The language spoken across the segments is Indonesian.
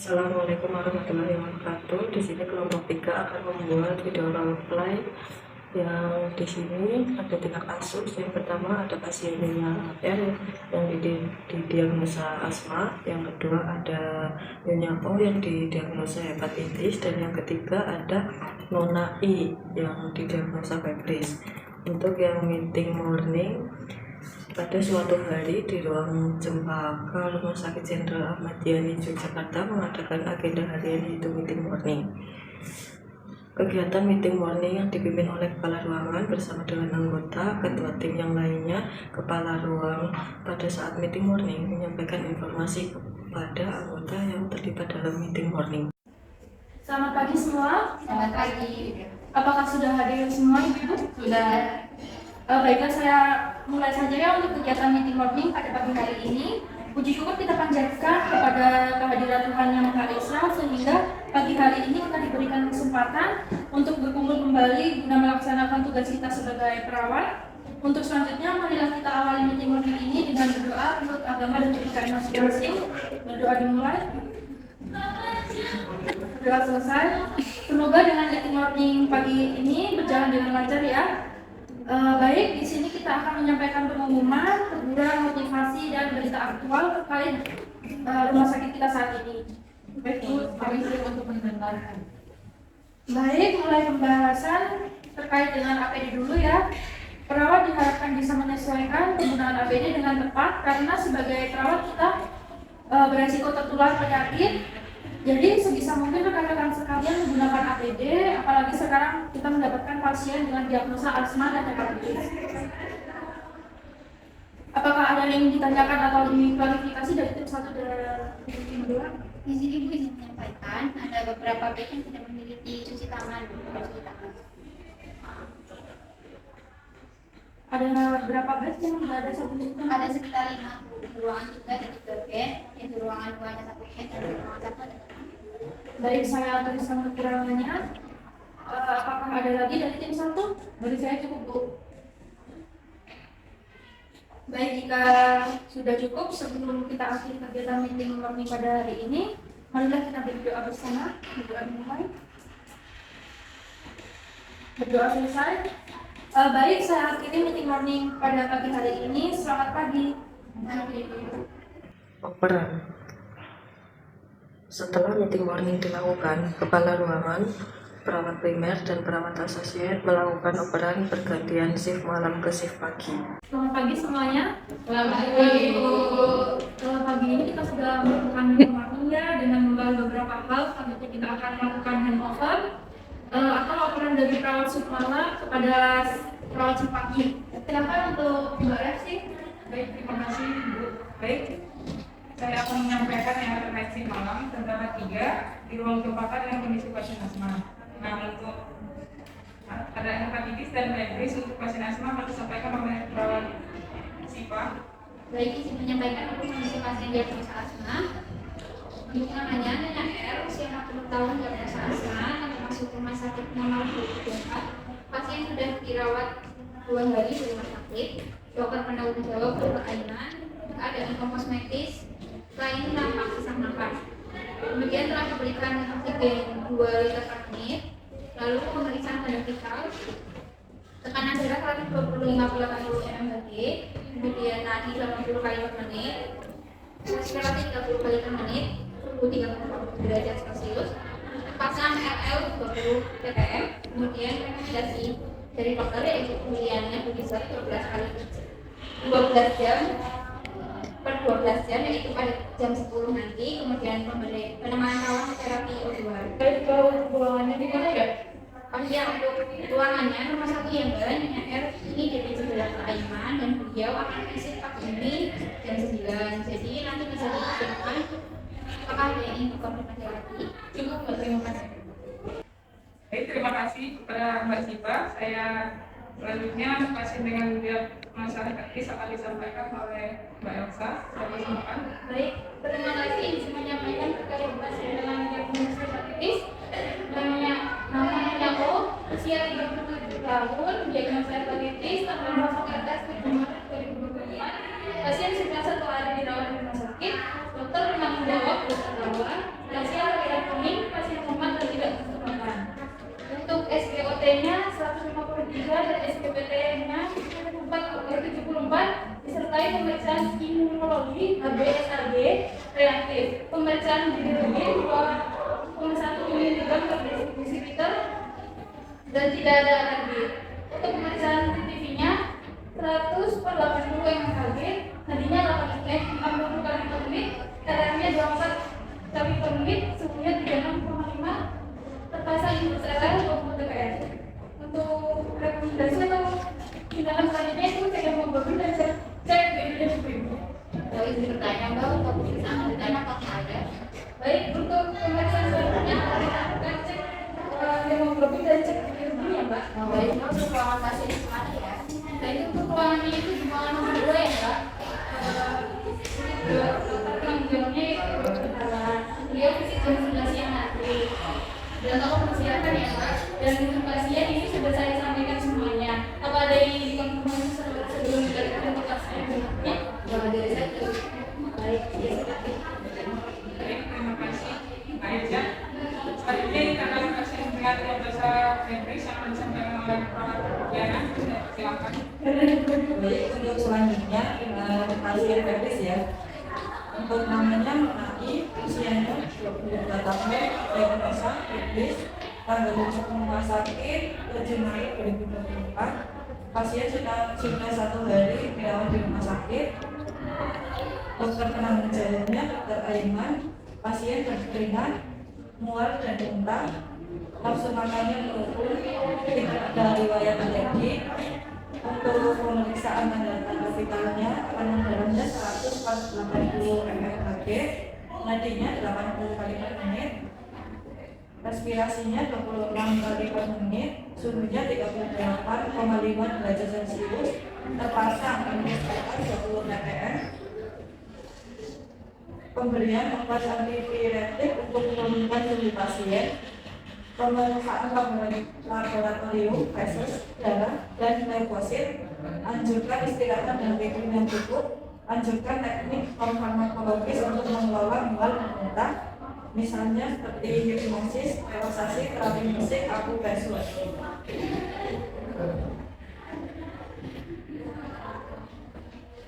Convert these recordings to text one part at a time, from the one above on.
Assalamualaikum warahmatullahi wabarakatuh. Di sini kelompok 3 akan membuat video role play. Yang di sini ada 3 kasus. Yang pertama ada pasiennya R yang didiagnosa asma, yang kedua ada Nyonya O yang didiagnosa hepatitis, dan yang ketiga ada Nona I yang didiagnosa febris. Untuk yang meeting morning, pada suatu hari di ruang Cempaka Rumah Sakit Jenderal Ahmad Yani Yogyakarta mengadakan agenda harian yaitu meeting morning. Kegiatan meeting morning yang dipimpin oleh kepala ruangan bersama dengan anggota ketua tim yang lainnya. Kepala ruang pada saat meeting morning menyampaikan informasi kepada anggota yang terlibat dalam meeting morning. Selamat pagi semua. Selamat pagi. Apakah sudah hadir semua Ibu? Sudah. Baiklah, saya mulai saja ya untuk kegiatan meeting morning pada pagi hari ini. Puji syukur kita panjatkan kepada kehadiran Tuhan Yang Maha Esa sehingga pagi hari ini kita diberikan kesempatan untuk berkumpul kembali guna melaksanakan tugas kita sebagai perawat. Untuk selanjutnya, marilah kita awali meeting morning ini dengan berdoa menurut agama dan kepercayaan masing-masing. Berdoa dimulai. Berdoa selesai. Semoga dengan meeting morning pagi ini berjalan dengan lancar ya. Baik, di sini kita akan menyampaikan pengumuman, teguran, motivasi, dan berita aktual terkait rumah sakit kita saat ini. Baik, Bu, permisi untuk mendengarkan. Baik, mulai pembahasan terkait dengan APD dulu ya. Perawat diharapkan bisa menyesuaikan penggunaan APD dengan tepat karena sebagai perawat kita beresiko tertular penyakit. Jadi sebisa mungkin rekan-rekan sekalian menggunakan APD, apalagi sekarang kita mendapatkan pasien dengan diagnosa asma dan hepatitis. Apakah ada yang ingin ditanyakan atau diklarifikasi dari tim 1 dan tim 2? Di sini Bu izin menyampaikan ada beberapa bed yang tidak memiliki cuci tangan. Ada berapa bed yang tidak ada satu cuci tangan? Ada sekitar 5 Bu. Di ruangan 3 ada 3 bed, yang di ruangan 2 ada 1 bed, dan di ruangan 1 ada 1. Baik, saya tuliskan kekurangannya. Apakah ada lagi dari tim 1? Bagi saya cukup Bu. Baik, jika sudah cukup, sebelum kita akhiri kegiatan meeting morning pada hari ini, marilah kita berdoa bersama. Berdoa dimulai. Berdoa selesai. Baik, saya akhiri meeting morning pada pagi hari ini. Selamat pagi. Operan. Setelah meeting morning dilakukan, kepala ruangan, perawat primer, dan perawat asosiat melakukan operan pergantian shift malam ke shift pagi. Selamat pagi semuanya. Selamat pagi Bu. Pagi ini kita sudah melakukan meeting morning ya, dengan membahas beberapa hal. Selanjutnya kita akan melakukan handover atau operan dari perawat shift malam kepada perawat shift pagi. Silakan untuk Mbak Resi. Baik, terima kasih Bu. Baik, saya akan menyampaikan yang terkait shift malam tentang 3 di ruang Cempaka dengan kondisi pasien asma. Nah, untuk ada hepatitis dan febris untuk pasien asma akan disampaikan oleh perawat SIPA. Baik, izin menyampaikan untuk kondisi pasien diagnosa asma. Ibu namanya Nyonya R, usia 40 tahun, diagnosa asma, akan masuk rumah sakit Muhammad 24. Pasien sudah dirawat 2 hari di rumah sakit. Dokter penanggung jawab berkelainan, keadaan kosmetis, lain nampak sesak napas. Kemudian telah diberikan oksigen 2 liter per menit, lalu pemeriksaan pada vital, tekanan darah 120/50 mmHg, kemudian nadi 80 kali per menit, respirasi 30 kali per menit, suhu 34 derajat Celcius, pasang RL 20 ppm, kemudian rekomendasi dari dokter yaitu pemilihannya berkisar 12 jam per 12 jam, yaitu pada jam 10 nanti, kemudian penemanan kawan terapi O2. Baik, kalau ruangannya di mana ya? Ya, untuk ruangannya nomor 1 ya Mbak, Nyonya R ini dari sebelah Aiman, dan beliau akan visit pagi ini jam 9. Jadi nanti bisa dipersiapkan apakah ada yang ingin dikonfirmasi lagi. Cukup Mbak, terima kasih. Baik, terima kasih kepada Mbak Sipa. Saya selanjutnya pasien dengan diagnosa hepatitis akan disampaikan oleh Mbak Elsa. Silakan. Baik, terima kasih izin menyampaikan terkait pasien dengan diagnosa hepatitis. Namanya O, usia 37 tahun, diagnosa hepatitis, tanggal masuk ke atas 7 Maret 2024. Pasien sudah 1 hari dirawat di rumah sakit. Dokter penanggung jawab Dr. Lawan. Pasien 153 dan SPPT-nya 74 disertai pemeriksaan imunologi HbSAg reaktif, pemeriksaan bilirubin 2,1 mg per desiliter dan tidak ada alergi. Untuk pemeriksaan CCTV-nya 100 per 80 mHg, nadinya 60 kali per menit, RR-nya 24 kali per menit, suhunya 36,5, terpasang input RR 20 dpr. Untuk rekomendasi atau tindakan selanjutnya itu cek hemoglobin dan cek BUN. Baik, bertanya Mbak, untuk pemeriksaan ditanya apakah ada? Baik, untuk pemeriksaan selanjutnya kita akan cek hemoglobin dan cek BUN ya Mbak. Baik, Mbak, untuk ruangan pasien di mana ya? Nah itu untuk ruangannya itu di ruangan nomor 2 ya Mbak. Penanggulangannya beliau fisik jam 11 siang nanti. Dan tolong persiapan ya Mbak. Dan untuk pasien ini sudah saya sampaikan semuanya. Apa ada yang dikonfirmasi sebelum diberikan untuk pasien berikutnya? Jangan dari saya. Baik, ya silakan. Baik, terima kasih Mbak Eja. Selanjutnya ditangani pasien dengan diagnosa Febris yang akan disampaikan oleh Prof. Diana. Silakan. Baik, untuk selanjutnya pasien Febris ya. Untuk namanya Menaki, usianya 22 tahun, diagnosa Febris, tanggal masuk rumah sakit 7 Maret 2024. Pasien sudah 1 hari dirawat di rumah sakit. Dokter penanggung jalannya Dr. Aiman. Pasien berkeringat, mual dan muntah, nafsu makannya menurun, tidak ada riwayat alergi. Untuk pemeriksaan tanda-tanda vitalnya, tekanan darahnya 180 mmHg, nadinya 80 kali per menit, respirasinya 26 kali per menit, suhunya 38,5 derajat Celcius, terpasang termostatat 20 ppm. Pemberian obat antipiretik untuk menurunkan suhu pasien, pemeriksaan laboratorium, feses, darah, dan leukosit, anjurkan istirahat dan tidur yang cukup, anjurkan teknik farmakologis untuk mengelola mual dan muntah, misalnya seperti hipnosis, relaksasi, terapi musik, akupresur.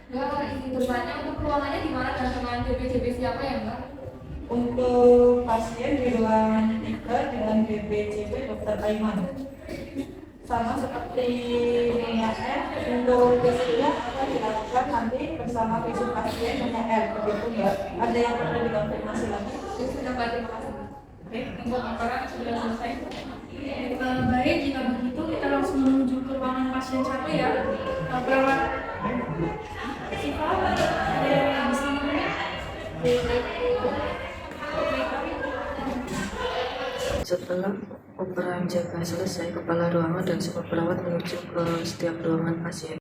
Mbak, izin bertanya untuk ruangannya di mana dan dengan BPJB siapa ya Mbak? Untuk pasien di ruangan 3 dengan BPJB Dr. Aiman. Sama seperti Nia R, untuk visinya akan dilakukan nanti bersama visum pasien Nia R, begitu Mbak. Ada yang perlu dikonfirmasi lagi? Sudah Mbak, terima kasih. Baik, untuk laporan sudah selesai. Baik, jika begitu kita langsung menuju ke ruangan pasien 1 ya. Perawat Siva, ada yang bisa menemani? Setelah operan jaga selesai, kepala ruangan dan semua perawat menuju ke setiap ruangan pasien.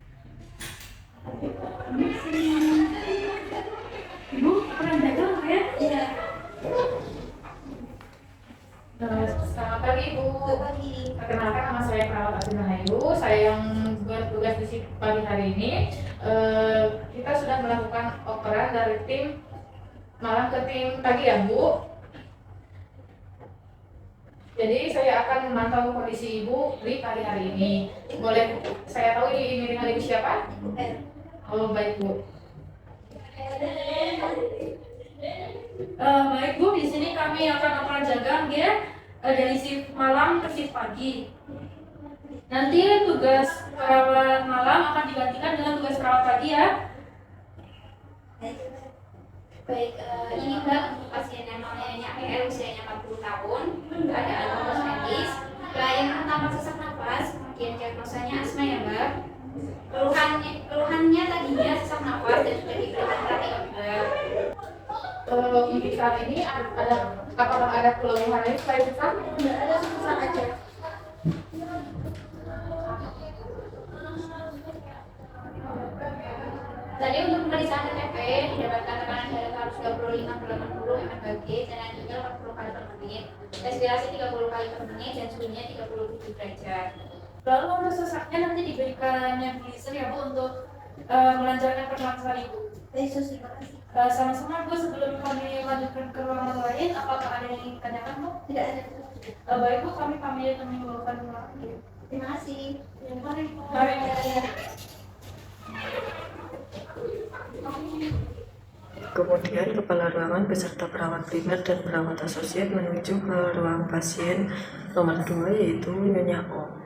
Ibu, peran jaga ya? Iya. Selamat pagi Bu. Perkenalkan, nama saya Perawat Asina Hayu. Saya yang bertugas di shift pagi hari ini. Kita sudah melakukan operan dari tim malam ke tim pagi ya Bu. Jadi saya akan memantau kondisi Ibu di pagi hari ini. Boleh saya tahu ini dengan Ibu siapa? Oh baik Bu. Baik Bu, di sini kami akan operan jaga ya, dari shift malam ke shift pagi. Nanti tugas perawat malam akan digantikan dengan tugas perawat pagi ya. Baik, ini Mbak untuk pasien yang namanya PR usianya 40 tahun, keadaan lolos medis, pelayanan pertama sesak nafas, kemudian diagnosanya asma ya Mbak. Keluhannya tadinya sesak nafas dan sudah diberikan terapi juga. Untuk saat ini apakah ada keluhan lain selain sesak? Tidak ada, susah aja. Tadi untuk pemeriksaan TTP didapatkan tekanan darah 125/80 mmHg dan nadinya 40 kali per menit, respirasi 30 kali per menit dan suhunya 37 derajat. Lalu untuk sesaknya nanti diberikan nebulizer ya Bu untuk melancarkan pernafasan Ibu. Yesus, terima kasih. Sama-sama Bu, sebelum kami lanjutkan ke ruangan lain, apakah ada yang ingin ditanyakan Bu? Tidak ada. Baik Bu, kami pamit meninggalkan ruangan. Terima kasih. Kemudian kepala ruangan beserta perawat primer dan perawat asosiat menuju ke ruang pasien nomor 2 yaitu Nyonya O.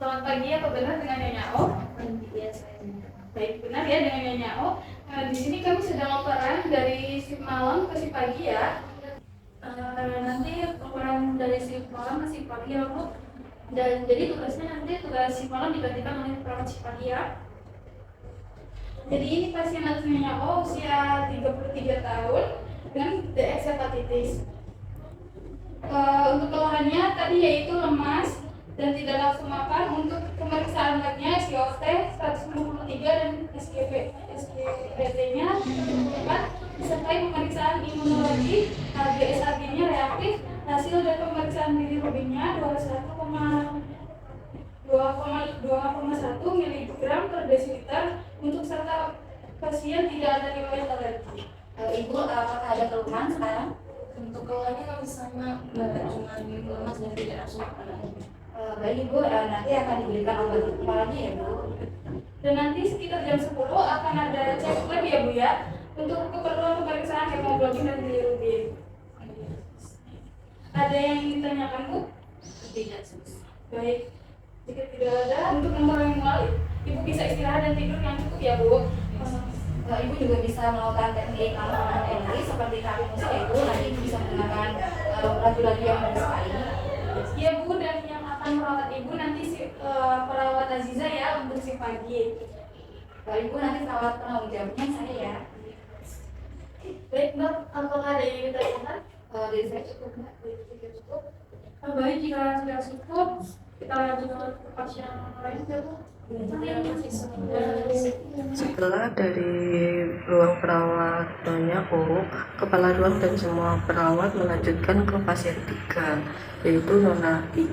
Selamat pagi, apa benar dengan Nyonya O? Iya, saya. Baik, benar ya dengan Nyonya O. Di sini kami sedang operan dari shift malam ke shift pagi ya. Nanti operan dari shift malam ke shift pagi ya Bu. Dan jadi tugasnya nanti tugas shift malam digantikan oleh perawat shift pagi ya. Jadi ini pasien atas Nyonya O usia 33 tahun dengan DX hepatitis. Untuk keluhannya tadi yaitu lemas dan tidak nafsu makan. Untuk pemeriksaan labnya SGOT 153 dan SGPT-nya 4 disertai pemeriksaan imunologi. BSAG-nya reaktif. Hasil dari pemeriksaan bilirubinnya 2,1 mg per desiliter. Untuk serta pasien tidak ada riwayat alergi. Ibu, apakah ada keluhan sekarang? Untuk keluhannya kami sama, cuma lemas dan tidak nafsu makan. Baik Ibu, nanti akan diberikan obat kepalanya ya Bu. Dan nanti sekitar jam 10 akan ada cek lab ya Bu ya, untuk keperluan pemeriksaan hemoglobin dan bilirubin. Ada yang ingin ditanyakan Bu? Tidak. Baik, jika tidak ada, untuk memperoleh mual, Ibu bisa istirahat dan tidur yang cukup ya Bu. Ibu juga bisa melakukan teknik pengaman energi seperti terapi musik ya Ibu. Nanti Ibu bisa menggunakan lagu-lagu yang menyukai. Ya Bu, dan yang akan merawat Ibu nanti perawat Aziza ya untuk si pagi. Ibu nanti perawat penanggung jawabnya saya ya. Baik Mbak, apakah ada yang ingin ditanyakan? Dari saya cukup Mbak. Cukup. Baik, jika sudah cukup, kita lanjut ke pasien lain ya Bu. Setelah dari ruang perawat Nyonya O, kepala ruang dan semua perawat melanjutkan ke pasien 3 yaitu Nona I.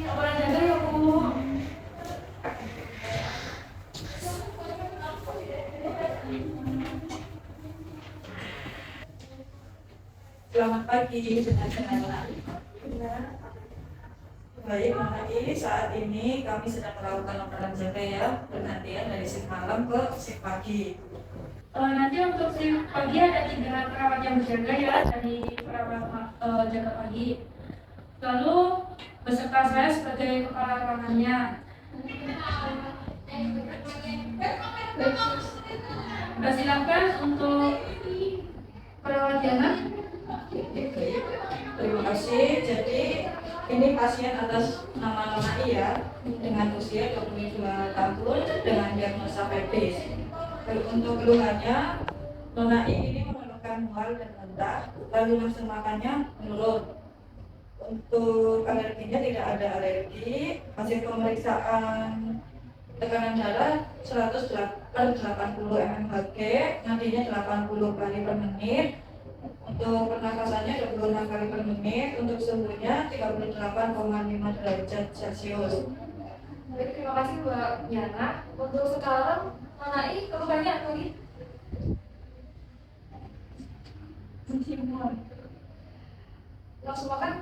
Operan jaga ya Bu. Selamat pagi, dengan Nona I. Baik, Nona I, saat ini kami sedang melakukan operan jaga ya, pergantian dari shift malam ke shift pagi. Nanti untuk shift pagi ada 3 perawat yang berjaga ya, dari perawat jaga pagi. Lalu beserta saya sebagai kepala ruangannya. Silakan untuk perawat jaga. Terima kasih. Jadi ini pasien atas nama Nona I ya, dengan usia 22 tahun dengan diagnosa peptis. Untuk keluhannya, Nona I ini mengeluhkan mual dan muntah, lalu nafsu makannya menurun. Untuk alerginya tidak ada alergi. Hasil pemeriksaan tekanan darah 180 mmHg, nadinya 80 kali per menit. Untuk pernafasannya 26 kali per menit. Untuk suhunya 38,5 derajat Celcius. Baik, terima kasih Mbak Yana. Untuk sekarang Nona I keluhannya apa nih? Langsung makan?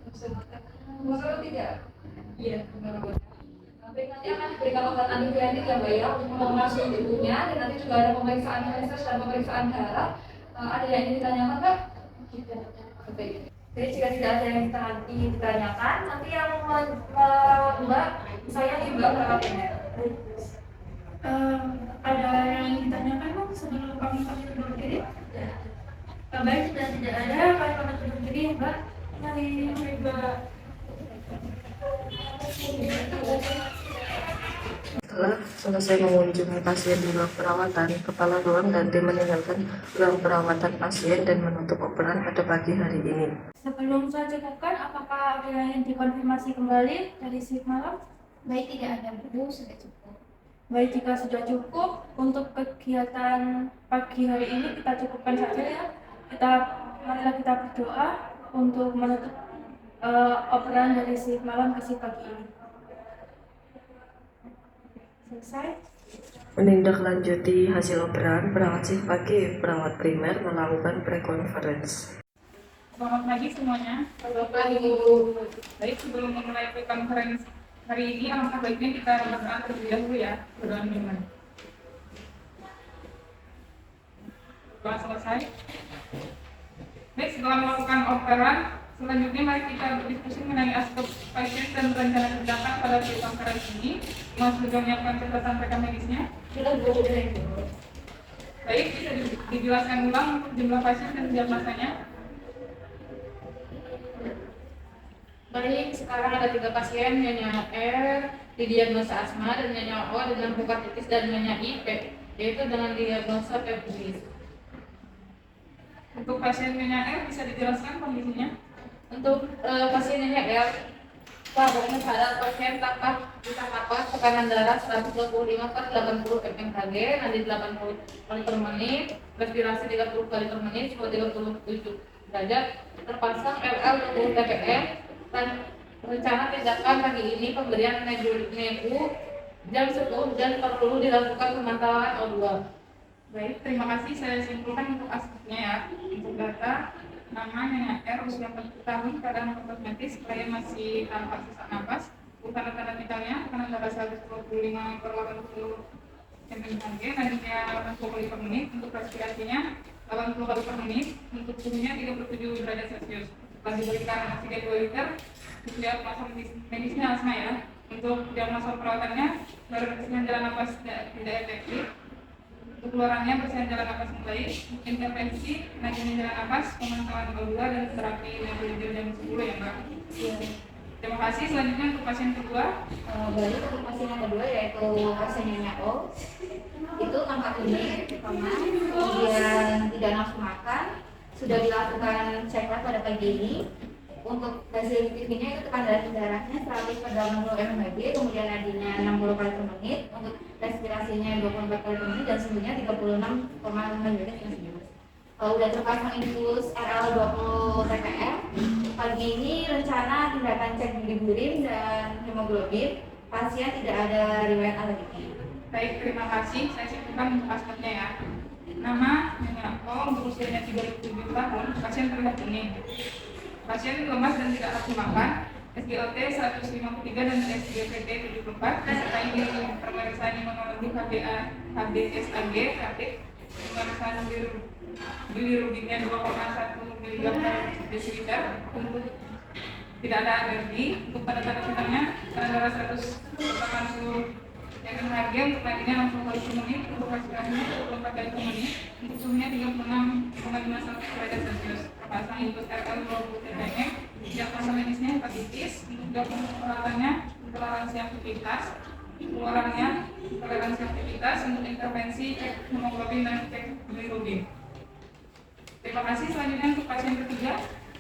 Langsung makan. Makan tidak? Iya, benar. Baik, nanti akan diberikan obat antiviral ya Mbak ya, untuk mengasuh ibunya, dan nanti juga ada pemeriksaan hemostasis dan pemeriksaan darah. Ada yang ingin ditanyakan Mbak? Tidak. Baik. Jadi jika tidak ada yang ingin ditanyakan, nanti yang merawat Mbak, saya di Mbak perawatnya. Ada yang ingin ditanyakan Mbak sebelum kami undur diri? Baik, sudah tidak ada, kami pamit undur diri ya Mbak. Mari Mbak. Setelah selesai mengunjungi pasien di ruang perawatan, kepala ruang dan tim meninggalkan ruang perawatan pasien dan menutup operan pada pagi hari ini. Sebelum saya cukupkan, apakah ada yang ingin dikonfirmasi kembali dari shift malam? Baik, tidak ada Bu, sudah cukup. Baik, jika sudah cukup untuk kegiatan pagi hari ini kita cukupkan saja ya. Marilah kita berdoa untuk menutup operan dari shift malam ke shift pagi ini. Selesai. Menindaklanjuti hasil operan, perawat shift pagi perawat primer melakukan pre-conference. Selamat pagi semuanya. Selamat pagi, Bu. Baik, sebelum memulai pre-conference hari ini, alangkah baiknya kita berdoa terlebih dahulu ya. Berdoa gimana? Doa selesai. Baik, setelah melakukan operan, selanjutnya mari kita berdiskusi mengenai aspek pasien dan rencana tindakan pada pre-conference ini. Mas sudah menyiapkan catatan rekam medisnya? Sudah, Bu. Baik, bisa dijelaskan ulang untuk jumlah pasien dan diagnosanya. Baik, sekarang ada 3 pasien, Nyonya R didiagnosa asma dan Nyonya O dengan hepatitis dan Nyonya I yaitu dengan diagnosa hepatitis. Untuk pasien Nyonya R bisa dijelaskan kondisinya? Untuk pasien Nyonya R, pokoknya pada pasien tanpa bisa napas, tekanan darah 125 per 80 mmHg, nadi 80 kali per menit, respirasi 30 kali per menit, suhu 37 derajat, terpasang RL 20 ppm, dan rencana tindakan pagi ini pemberian NEU jam 10 dan perlu dilakukan pemantauan O2. Baik, terima kasih. Saya simpulkan untuk aspeknya ya. Untuk data, namanya R, usia 40 tahun, keadaan kosmetis, klien masih tanpa sesak napas. Untuk tanda-tanda vitalnya, tekanan darah 125 per 80 mmHg, nadinya 80 kali per menit. Untuk respirasinya 80 kali per menit. Untuk suhunya 37 derajat Celcius. Setelah diberikan oksigen 2 liter, diagnosa medisnya asma ya. Untuk diagnosa perawatannya, bersihan jalan napas tidak efektif. Untuk keluarannya bersihan jalan napas membaik, intervensi naiknya jalan napas, pemantauan O2 dan terapi nebulizer jam 10 ya Mbak. Iya. Terima kasih. Selanjutnya untuk pasien kedua. Baik, untuk pasien yang kedua yaitu pasien Nyonya O. Itu tampak kuning, kemudian tidak nafsu makan. Sudah dilakukan cek lab pada pagi ini. Untuk hasil TV-nya itu tekanan darahnya 100 per 80 mmHg, kemudian nadinya 60 kali per menit, untuk respirasinya 24 kali per menit dan suhunya 36,5 derajat Celcius. Udah terpasang infus RL 20 ppm. Pagi ini rencana tindakan cek urin dan hemoglobin. Pasien tidak ada riwayat alergi. Baik, terima kasih. Saya simpulkan untuk aspeknya ya. Nama Nyonya O, untuk usianya 37 tahun, pasien terlihat kuning. Pasien lemas dan tidak nafsu makan, SGOT 153 dan SGPT 74, disertai pemeriksaan imunologi HbA, HbSAg, aktif, pemeriksaan bilirubinnya 2,1 mg per desiliter, untuk tidak ada alergi. Untuk tanda-tanda vitalnya, tekanan darah 180 mmHg, untuk nadinya langsung kali per menit, untuk respirasinya 24 kali per menit, untuk suhunya 36,5 derajat Celcius. Terpasang infus RL 20 ppm. Diagnosa medisnya hepatitis. Untuk diagnosa perawatannya toleransi aktivitas. Keluarannya toleransi aktivitas. Untuk intervensi cek hemoglobin dan cek bilirubin. Terima kasih. Selanjutnya untuk pasien ketiga.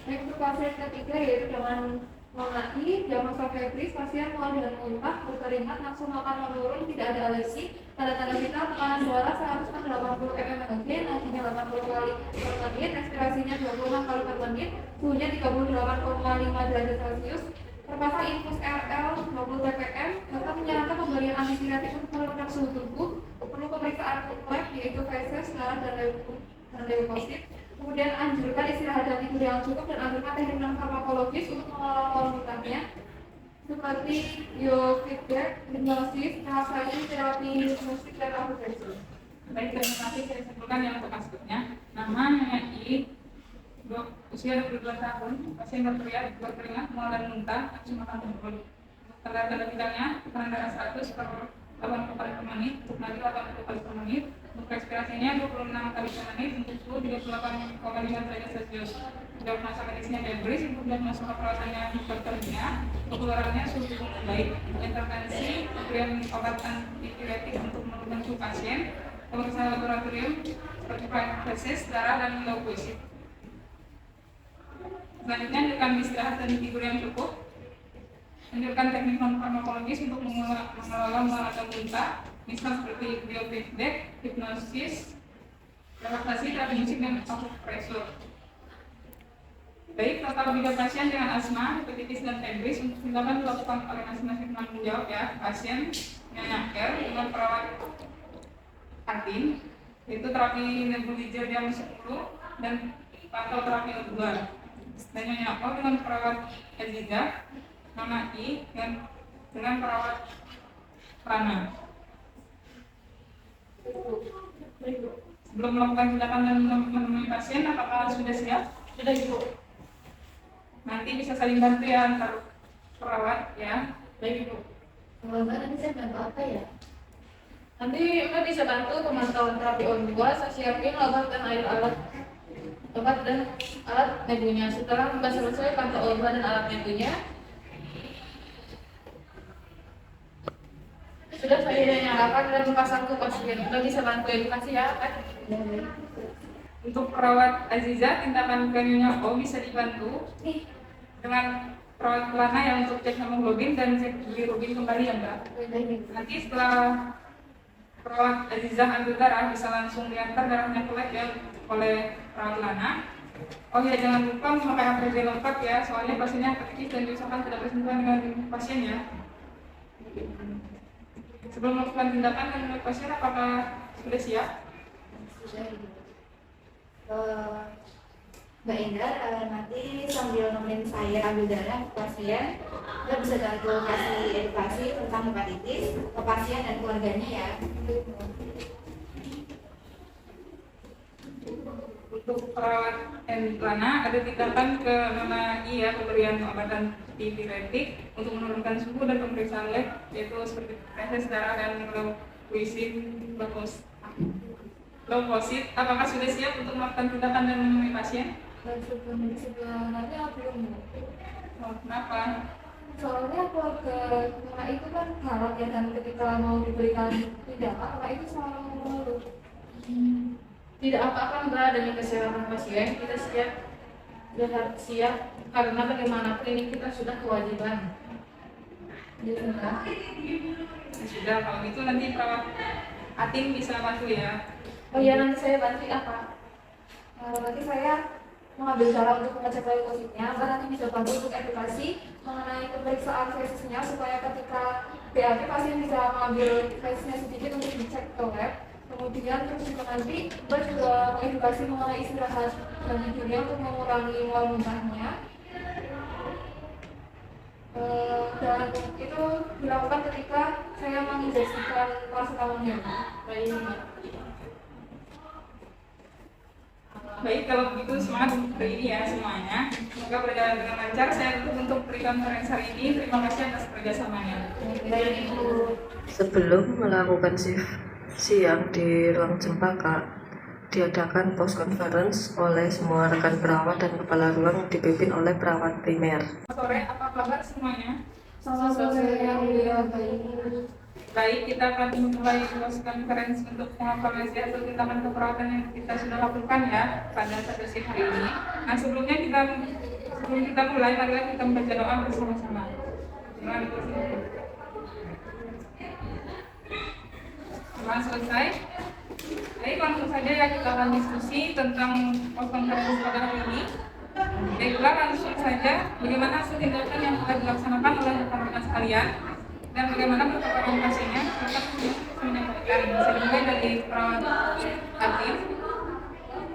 Baik, untuk pasien ketiga yaitu dengan Molnai, diagnosa febris, pasien mual dengan muntah, berkeringat, nafsu makan menurun, tidak ada alergi, tanda-tanda vital, tekanan darah 180 mmHg, nadinya 80 kali per menit, respirasinya 26 kali per menit, suhunya 38,5 derajat Celcius, terpasang infus RL 20 ppm, dokter menyarankan pemberian antipiretik untuk menurunkan suhu tubuh, perlu pemeriksaan lab yaitu feses, darah dan leukosit. Kemudian anjurkan istirahat dan tidur yang cukup dan anjurkan teknik non farmakologis untuk mengelola pola makannya seperti biofeedback, hipnosis, relaksasi, terapi musik dan akupressur. Baik, terima kasih. Saya simpulkan yang untuk aspeknya. Nama Nyonya I, usia 22 tahun, pasien berkeringat, mual dan muntah, nafsu makan menurun. Tanda-tanda vitalnya, tekanan darah 100 per 80 kali per menit, untuk nadi 80 kali per menit, untuk respirasinya 26 kali per menit, untuk suhu 38,5 derajat Celcius. Diagnosa medisnya febris, untuk diagnosa perawatannya hipertermia, keluarannya suhu tubuh baik, intervensi pemberian obat antipiretik untuk menurunkan suhu pasien, pemeriksaan laboratorium seperti feses, darah dan leukosit. Selanjutnya anjurkan istirahat dan tidur yang cukup. Anjurkan teknik non farmakologis untuk mengelola mual atau muntah, misal seperti biofeedback, hipnosis, relaksasi, terapi musik, dan akupresur. Baik, total 3 pasien dengan asma, hepatitis, dan TB untuk tindakan dilakukan oleh masing-masing penanggung jawab ya. Pasien Nyonya R dengan perawat Atin, yaitu terapi nebulizer jam 10 dan pantau terapi O2. Dan Nyonya O dengan perawat Aziza, Nona I dengan perawat Rana. Sebelum melakukan tindakan dan menemui pasien, apakah sudah siap? Sudah Ibu. Nanti bisa saling bantu ya antar perawat ya. Baik Ibu. Kalau Mbak nanti saya bantu apa ya? Nanti Mbak bisa bantu pemantauan terapi O2, saya siapin obat dan alat nebunya. Setelah Mbak selesai pantau O2 dan alat nebunya, sudah saya nyalakan dan pasang ke pasien. Mbak bisa bantu edukasi ya kan? Untuk perawat Aziza, tindakan ke Nyonya O bisa dibantu dengan perawat Lana yang untuk cek hemoglobin dan cek bilirubin kembali ya Mbak. Nanti setelah perawat Aziza ambil darah bisa langsung diantar darahnya ke lab ya oleh perawat Lana. Oh ya, jangan lupa memakai APD lengkap ya, soalnya pasiennya hepatitis dan diusahakan tidak bersentuhan dengan pasien ya. Sebelum melakukan tindakan dengan pasien, apakah sudah siap? Sudah. Mbak Indah, nanti sambil nemenin saya ambil darah ke pasien, kita bisa bantu kasih edukasi tentang hepatitis ke pasien dan keluarganya ya. Untuk perawat Lana ada tindakan ke Nona I ya, pemberian obat antipiretik untuk menurunkan suhu dan pemeriksaan lab yaitu seperti tes darah dan leukosit. Apakah sudah siap untuk melakukan tindakan dan menemui pasien? Sebenarnya belum. Oh, kenapa? Soalnya keluarga Nona itu kan harap ya, dan ketika mau diberikan tindakan, Nona itu selalu mengeluh. Tidak apa-apa Mbak, demi kesehatan pasien kita siap karena bagaimanapun ini kita sudah kewajiban. Sudah, kalau gitu nanti perawat Atin bisa bantu ya. Oh iya, nanti saya bantu apa? Nanti saya mengambil cara untuk mengecek leukositnya, Mbak nanti bisa bantu untuk edukasi mengenai pemeriksaan fesisnya supaya ketika BAB pasien bisa mengambil fesisnya sedikit untuk dicek ke lab. Kemudian terus juga nanti Mbak juga mengedukasi mengenai istirahat dan tidurnya untuk mengurangi mual muntahnya. Dan itu dilakukan ketika saya menginjeksikan paracetamolnya. Baik, kalau begitu semangat untuk hari ini ya semuanya. Semoga berjalan dengan lancar. Saya tutup untuk konferensi hari ini. Terima kasih atas kerjasamanya. Sebelum melakukan shift siang di ruang Cempaka, diadakan post conference oleh semua rekan perawat dan kepala ruang dipimpin oleh perawat primer. Sore, apa kabar semuanya? Selamat sore yang mulia. Baik, kita akan mulai post conference untuk mengevaluasi hasil tindakan keperawatan yang kita sudah lakukan ya pada satu shift hari ini. Nah, sebelum kita mulai, marilah kita membaca doa bersama-sama. Setelah selesai, baik langsung saja ya kita akan diskusi tentang post conference pada hari ini. Baiklah, langsung saja bagaimana hasil tindakan yang telah dilaksanakan oleh rekan-rekan sekalian dan bagaimana protokol pasiennya serta menyampaikan. Bisa dimulai dari perawat aktif. Baik,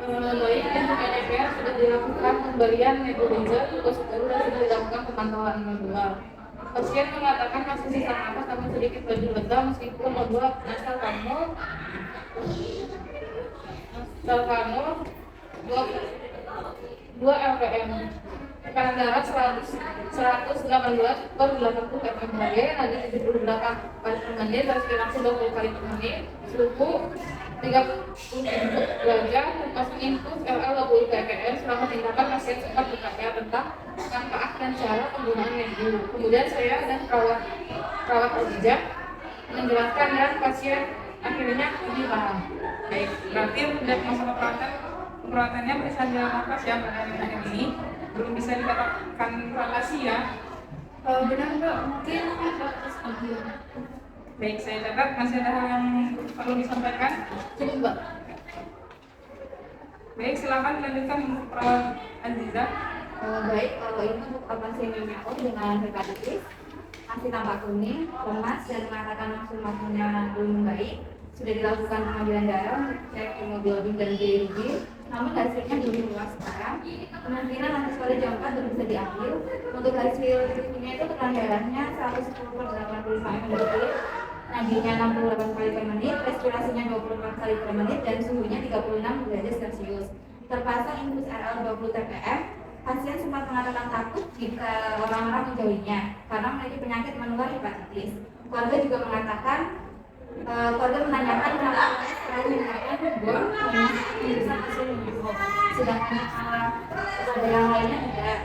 untuk NPR sudah dilakukan pemberian nebulizer, glukosa dan sudah dilakukan pemantauan manual. Pasien mengatakan masih sesak nafas namun sedikit lebih lega meskipun O2 nasal kamu 2 LPM. Tekanan darah 118 per 80 mmHg, nadi 78 kali per menit, respirasi 20 kali per menit, suhu 37 derajat, pasang infus LL 20 ppm. Selama tindakan pasien sempat bertanya tentang manfaat dan cara penggunaan nebu. Kemudian saya dan perawat Aziza menjelaskan dan pasien akhirnya lebih paham. Baik, berarti untuk masalah perawatannya bisa jalan nafas ya pada hari ini. Belum bisa dikatakan relasi ya. Benar Mbak, mungkin Baik, saya catat. Masih ada hal yang perlu disampaikan? Cukup Mbak. Baik, silakan dilanjutkan untuk perawat Aziza. Baik, kalau ini untuk pasien yang WHO dengan hepatitis, masih tampak kuning, lemas, dan mengatakan nafsu-nafsunya belum membaik. Sudah dilakukan pengambilan darah, cek hemoglobin dan bilirubin, namun hasilnya belum keluar sekarang. Kemungkinan nanti sore jam 4 baru bisa diambil. Untuk hasil ini itu tekanan darahnya 110/85 ml, nadinya 68 kali per menit, respirasinya 24 kali per menit, dan suhunya 36 derajat Celcius. Terpasang infus RL 20 TPM. Pasien sempat mengatakan takut jika orang-orang menjauhinya karena memiliki penyakit menular hepatitis. Keluarga juga mengatakan, keluarga menanyakan kenapa selalu menggunakan bor memeriksa hasil info. Sedangkan kepada yang lainnya tidak.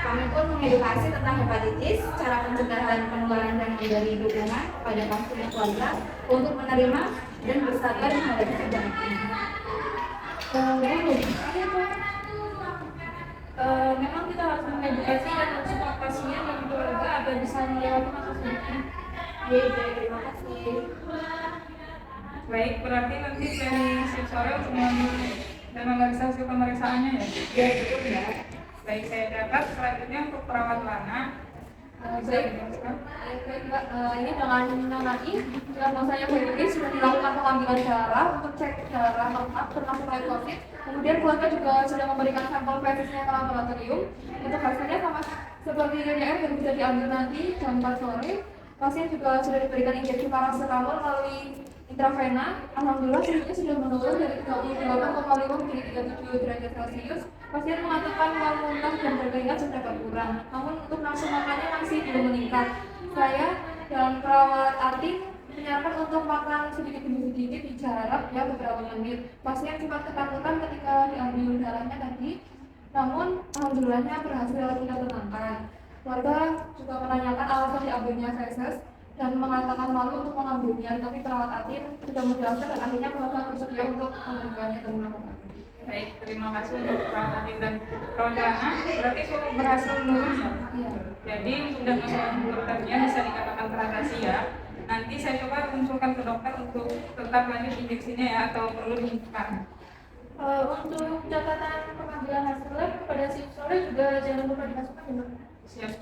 Kami pun mengedukasi tentang hepatitis, cara pencegahan penularan dan memberi dukungan kepada pasien keluarga untuk menerima dan bersabar menghadapi penyakit ini. Memang kita harus mengedukasi dan mensupport pasien dan keluarga agar bisa melewati masa sulit ini. Terima kasih. Baik, berarti nanti planning shift sore untuk mengambil dan memeriksa hasil pemeriksaannya ya? Ya, betul ya. Baik, saya catat. Selanjutnya untuk perawat Lana. Baik, Mbak, ini dengan menangani dalam saya ini sudah dilakukan pengambilan darah untuk cek darah lengkap termasuk lain COVID. Kemudian keluarga juga sudah memberikan sampel fesisnya ke laboratorium. Untuk hasilnya sama seperti DNR yang bisa diambil nanti jam 4 sore. Pasien juga sudah diberikan injeksi paracetamol melalui intravena. Alhamdulillah suhunya sudah menurun dari 38,5 menjadi 37 derajat Celcius. Pasien mengatakan mual muntah dan berkeringat sudah berkurang. Namun untuk nafsu makannya masih belum meningkat. Saya dan perawat Atin menyarankan untuk makan sedikit demi sedikit di jarak ya beberapa menit. Pasien sempat ketakutan ketika diambil darahnya tadi. Namun alhamdulillahnya berhasil kita tenangkan. Keluarga juga menanyakan alasan diambilnya feses dan mengatakan malu untuk mengambilnya, tapi perawat Atin sudah menjelaskan dan akhirnya keluarga bersedia untuk mengambilnya dan melakukan. Baik, terima kasih untuk perawat Atin dan perawat Lana. Berarti sudah berhasil menurun ya? Iya. Jadi sudah masalah menurunnya bisa dikatakan teratasi ya. Nanti saya coba munculkan ke dokter untuk tetap lanjut injeksinya ya, atau perlu dihentikan. Untuk catatan pengambilan hasil lab pada shift sore juga jangan lupa dimasukkan ya, Mbak. Siap.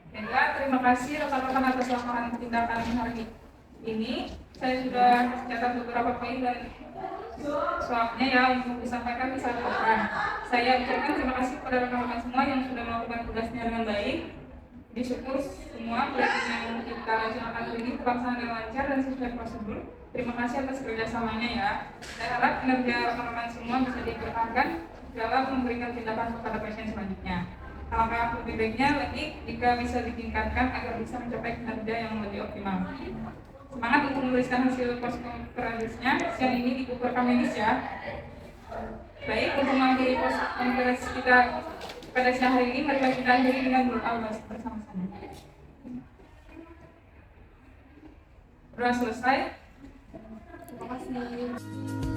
Baiklah, terima kasih rekan-rekan atas laporan tindakan hari ini. Saya sudah catat beberapa poin dan swabnya ya untuk disampaikan di saat laporan. Saya ucapkan terima kasih kepada rekan-rekan semua yang sudah melakukan tugasnya dengan baik. Disyukur semua pelatihan yang kita laksanakan hari ini terlaksana dengan lancar dan sesuai prosedur. Terima kasih atas kerjasamanya ya. Saya harap kinerja rekan-rekan semua bisa dipertahankan dalam memberikan tindakan kepada pasien selanjutnya. Alangkah lebih baiknya lagi jika bisa ditingkatkan agar bisa mencapai kinerja yang lebih optimal. Semangat untuk menuliskan hasil post-konferensinya siang ini di Google Kamenis ya. Baik, untuk mengakhiri post-konferensi kita pada siang hari ini, marilah kita akhiri dengan doa bersama-sama. Sudah selesai. Terima kasih.